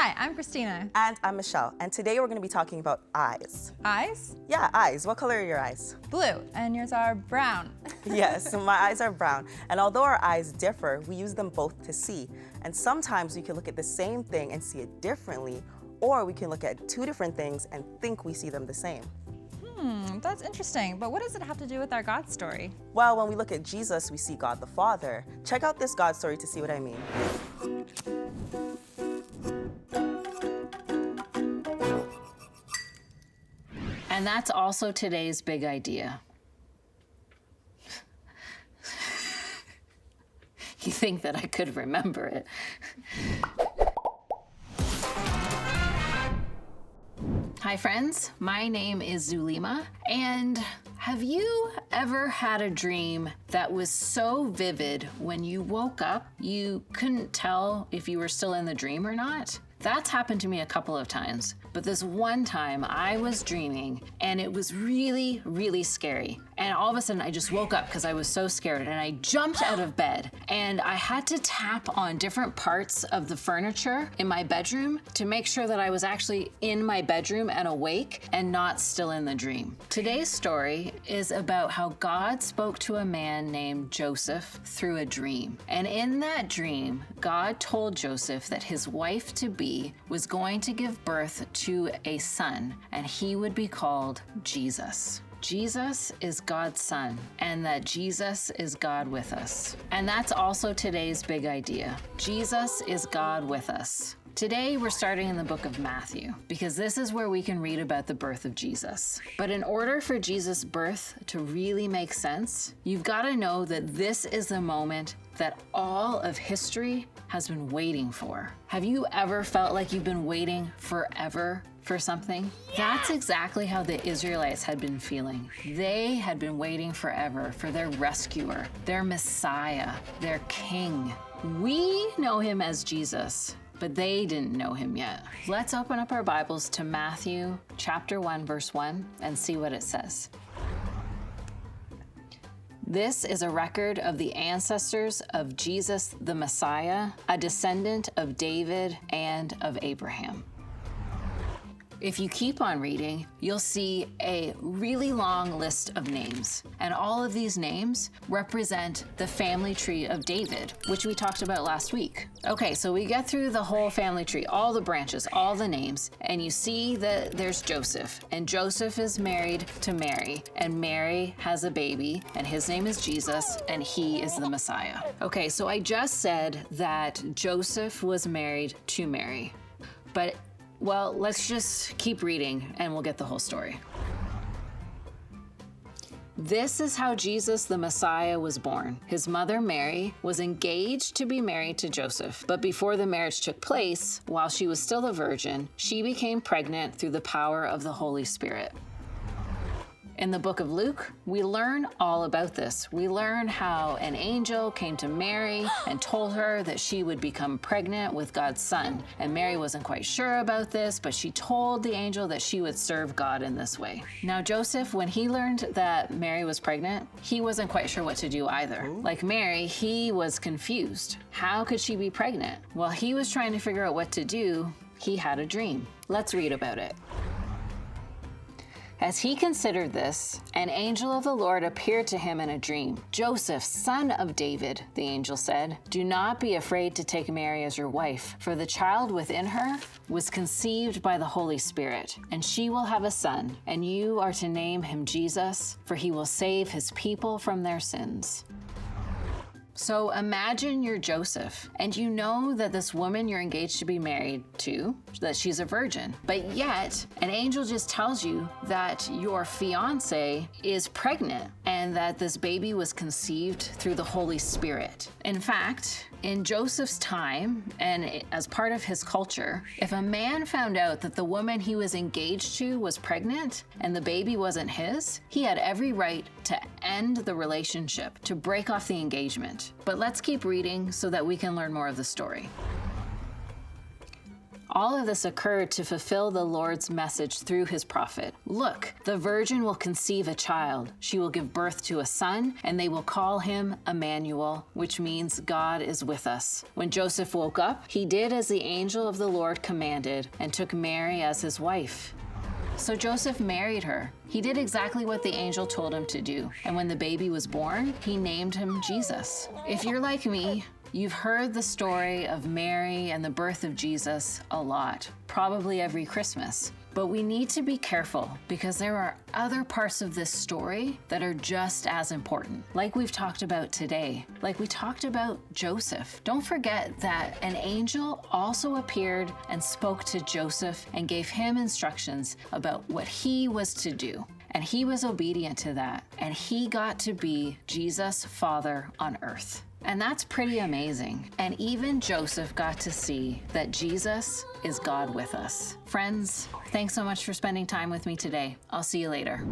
Hi, I'm Kristina. And I'm Michelle, and today we're going to be talking about eyes. Eyes? Yeah, eyes. What color are your eyes? Blue, and yours are brown. Yes, my eyes are brown, and although our eyes differ, we use them both to see. And sometimes we can look at the same thing and see it differently, or we can look at two different things and think we see them the same. That's interesting, but what does it have to do with our God story? Well, when we look at Jesus, we see God the Father. Check out this God story to see what I mean. And that's also today's big idea. You think that I could remember it. Hi friends, my name is Zulema, and have you ever had a dream that was so vivid when you woke up you couldn't tell if you were still in the dream or not? That's happened to me a couple of times, but this one time I was dreaming and it was really, really scary. And all of a sudden I just woke up because I was so scared and I jumped out of bed and I had to tap on different parts of the furniture in my bedroom to make sure that I was actually in my bedroom and awake and not still in the dream. Today's story is about how God spoke to a man named Joseph through a dream. And in that dream, God told Joseph that his wife-to-be was going to give birth to a son, and he would be called Jesus. Jesus is God's son, and that Jesus is God with us. And that's also today's big idea. Jesus is God with us. Today, we're starting in the book of Matthew, because this is where we can read about the birth of Jesus. But in order for Jesus' birth to really make sense, you've got to know that this is the moment that all of history has been waiting for. Have you ever felt like you've been waiting forever for something? That's exactly how the Israelites had been feeling. They had been waiting forever for their rescuer, their Messiah, their King. We know him as Jesus, but they didn't know him yet. Let's open up our Bibles to Matthew chapter 1, verse 1, and see what it says. This is a record of the ancestors of Jesus the Messiah, a descendant of David and of Abraham. If you keep on reading, you'll see a really long list of names. And all of these names represent the family tree of David, which we talked about last week. Okay, so we get through the whole family tree, all the branches, all the names, and you see that there's Joseph. And Joseph is married to Mary, and Mary has a baby, and his name is Jesus, and he is the Messiah. Okay, so I just said that Joseph was married to Mary, but well, let's just keep reading and we'll get the whole story. This is how Jesus the Messiah was born. His mother Mary was engaged to be married to Joseph, but before the marriage took place, while she was still a virgin, she became pregnant through the power of the Holy Spirit. In the book of Luke, we learn all about this. We learn how an angel came to Mary and told her that she would become pregnant with God's son. And Mary wasn't quite sure about this, but she told the angel that she would serve God in this way. Now, Joseph, when he learned that Mary was pregnant, he wasn't quite sure what to do either. Like Mary, he was confused. How could she be pregnant? While he was trying to figure out what to do, he had a dream. Let's read about it. As he considered this, an angel of the Lord appeared to him in a dream. "Joseph, son of David," the angel said, "do not be afraid to take Mary as your wife, for the child within her was conceived by the Holy Spirit, and she will have a son, and you are to name him Jesus, for he will save his people from their sins." So imagine you're Joseph, and you know that this woman you're engaged to be married to, that she's a virgin. But yet, an angel just tells you that your fiance is pregnant and that this baby was conceived through the Holy Spirit. In fact, in Joseph's time, and as part of his culture, if a man found out that the woman he was engaged to was pregnant and the baby wasn't his, he had every right to end the relationship, to break off the engagement. But let's keep reading so that we can learn more of the story. All of this occurred to fulfill the Lord's message through his prophet. Look, the virgin will conceive a child. She will give birth to a son, and they will call him Emmanuel, which means God is with us. When Joseph woke up, he did as the angel of the Lord commanded and took Mary as his wife. So Joseph married her. He did exactly what the angel told him to do. And when the baby was born, he named him Jesus. If you're like me, you've heard the story of Mary and the birth of Jesus a lot, probably every Christmas. But we need to be careful because there are other parts of this story that are just as important, like we've talked about today, like we talked about Joseph. Don't forget that an angel also appeared and spoke to Joseph and gave him instructions about what he was to do. And he was obedient to that, and he got to be Jesus' father on earth. And that's pretty amazing. And even Joseph got to see that Jesus is God with us. Friends, thanks so much for spending time with me today. I'll see you later.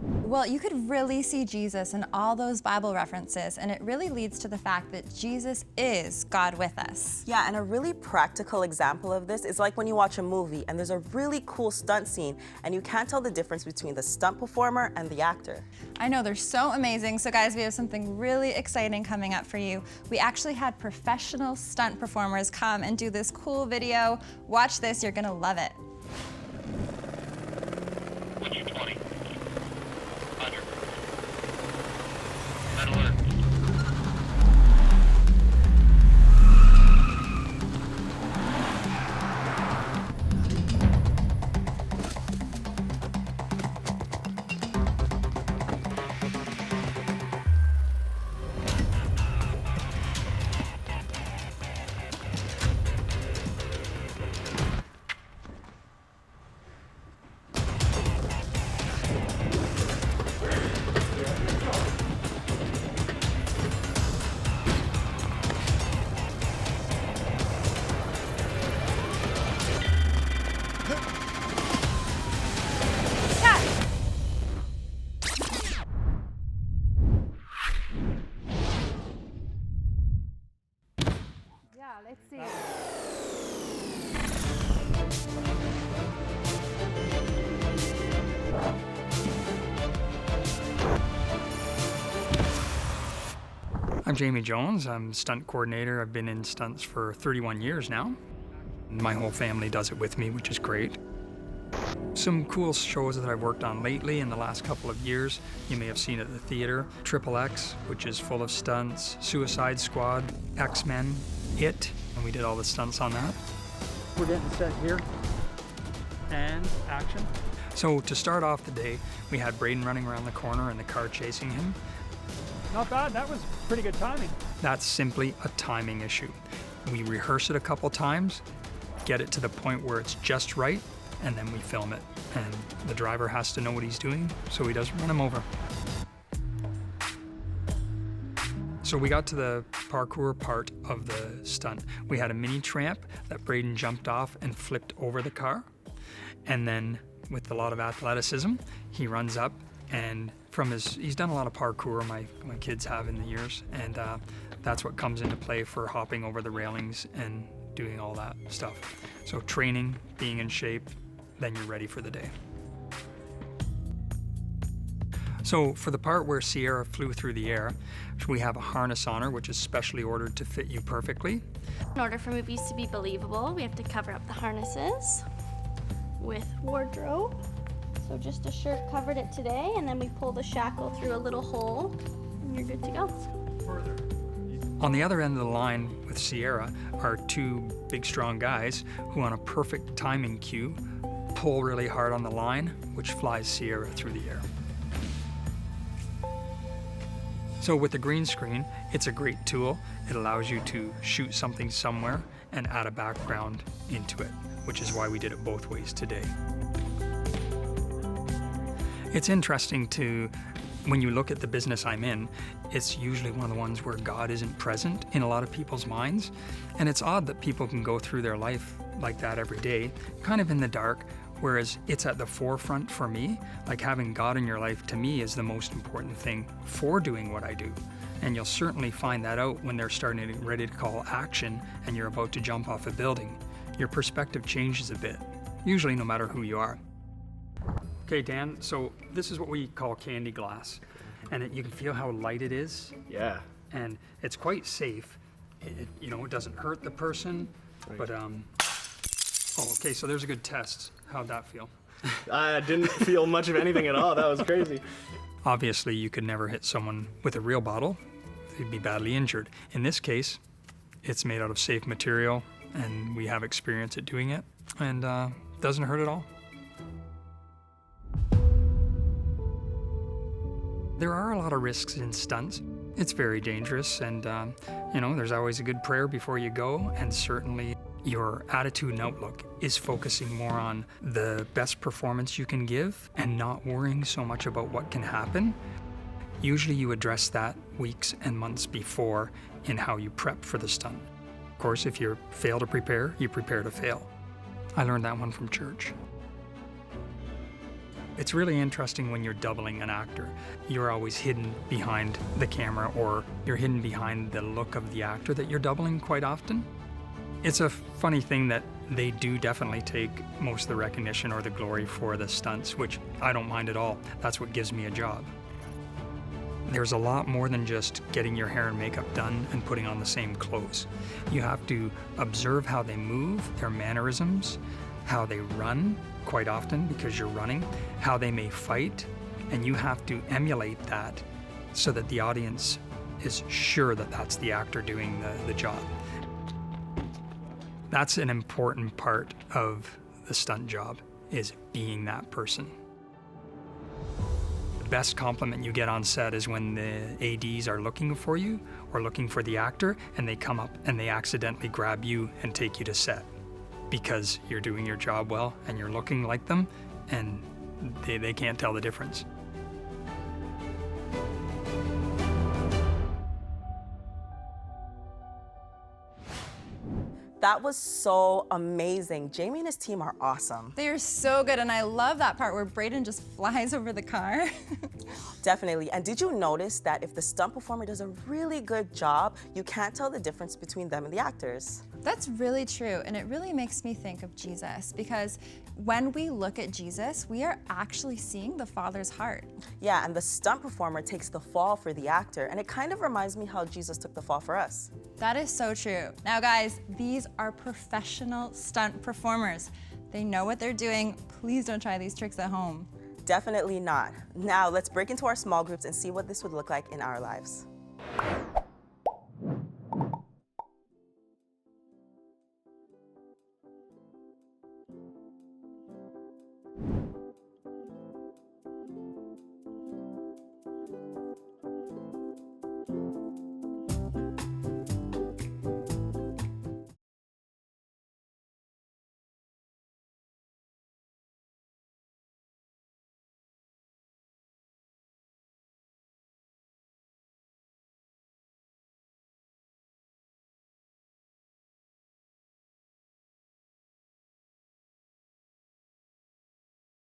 Well, you could really see Jesus in all those Bible references, and it really leads to the fact that Jesus is God with us. Yeah, and a really practical example of this is like when you watch a movie and there's a really cool stunt scene and you can't tell the difference between the stunt performer and the actor. I know, they're so amazing. So guys, we have something really exciting coming up for you. We actually had professional stunt performers come and do this cool video. Watch this, you're gonna love it. 120. 100. Red alert. Yeah, let's see. I'm Jamie Jones. I'm stunt coordinator. I've been in stunts for 31 years now. My whole family does it with me, which is great. Some cool shows that I've worked on lately in the last couple of years, you may have seen at the theater. XXX, which is full of stunts, Suicide Squad, X-Men, It, and we did all the stunts on that. We're getting set here. And action. So to start off the day, we had Braden running around the corner and the car chasing him. Not bad, that was pretty good timing. That's simply a timing issue. We rehearse it a couple times, get it to the point where it's just right, and then we film it. And the driver has to know what he's doing, so he doesn't run him over. So we got to the parkour part of the stunt. We had a mini tramp that Braden jumped off and flipped over the car. And then with a lot of athleticism, he runs up and he's done a lot of parkour, my kids have in the years, and that's what comes into play for hopping over the railings and doing all that stuff. So training, being in shape, then you're ready for the day. So for the part where Sierra flew through the air, we have a harness on her, which is specially ordered to fit you perfectly. In order for movies to be believable, we have to cover up the harnesses with wardrobe. So just a shirt covered it today, and then we pull the shackle through a little hole, and you're good to go. On the other end of the line with Sierra are two big strong guys who on a perfect timing cue pull really hard on the line, which flies Sierra through the air. So with the green screen, it's a great tool. It allows you to shoot something somewhere and add a background into it, which is why we did it both ways today. It's interesting when you look at the business I'm in, it's usually one of the ones where God isn't present in a lot of people's minds. And it's odd that people can go through their life like that every day, kind of in the dark, whereas it's at the forefront for me. Like having God in your life to me is the most important thing for doing what I do. And you'll certainly find that out when they're starting to get ready to call action and you're about to jump off a building. Your perspective changes a bit, usually no matter who you are. Okay, Dan, so this is what we call candy glass. And you can feel how light it is. Yeah. And it's quite safe. It doesn't hurt the person, but, oh, okay, so there's a good test. How'd that feel? I didn't feel much of anything at all. That was crazy. Obviously, you could never hit someone with a real bottle. They'd be badly injured. In this case, it's made out of safe material, and we have experience at doing it, and doesn't hurt at all. There are a lot of risks in stunts. It's very dangerous, and there's always a good prayer before you go, and certainly your attitude and outlook is focusing more on the best performance you can give and not worrying so much about what can happen. Usually you address that weeks and months before in how you prep for the stunt. Of course, if you fail to prepare, you prepare to fail. I learned that one from church. It's really interesting when you're doubling an actor. You're always hidden behind the camera, or you're hidden behind the look of the actor that you're doubling quite often. It's a funny thing that they do definitely take most of the recognition or the glory for the stunts, which I don't mind at all. That's what gives me a job. There's a lot more than just getting your hair and makeup done and putting on the same clothes. You have to observe how they move, their mannerisms, how they run, quite often because you're running, how they may fight, and you have to emulate that so that the audience is sure that that's the actor doing the job. That's an important part of the stunt job, is being that person. The best compliment you get on set is when the ADs are looking for you or looking for the actor, and they come up and they accidentally grab you and take you to set because you're doing your job well and you're looking like them, and they can't tell the difference. That was so amazing. Jamie and his team are awesome. They are so good, and I love that part where Braden just flies over the car. Definitely. And did you notice that if the stunt performer does a really good job, you can't tell the difference between them and the actors? That's really true, and it really makes me think of Jesus, because when we look at Jesus, we are actually seeing the Father's heart. Yeah, and the stunt performer takes the fall for the actor, and it kind of reminds me how Jesus took the fall for us. That is so true. Now guys, these are professional stunt performers. They know what they're doing. Please don't try these tricks at home. Definitely not. Now let's break into our small groups and see what this would look like in our lives.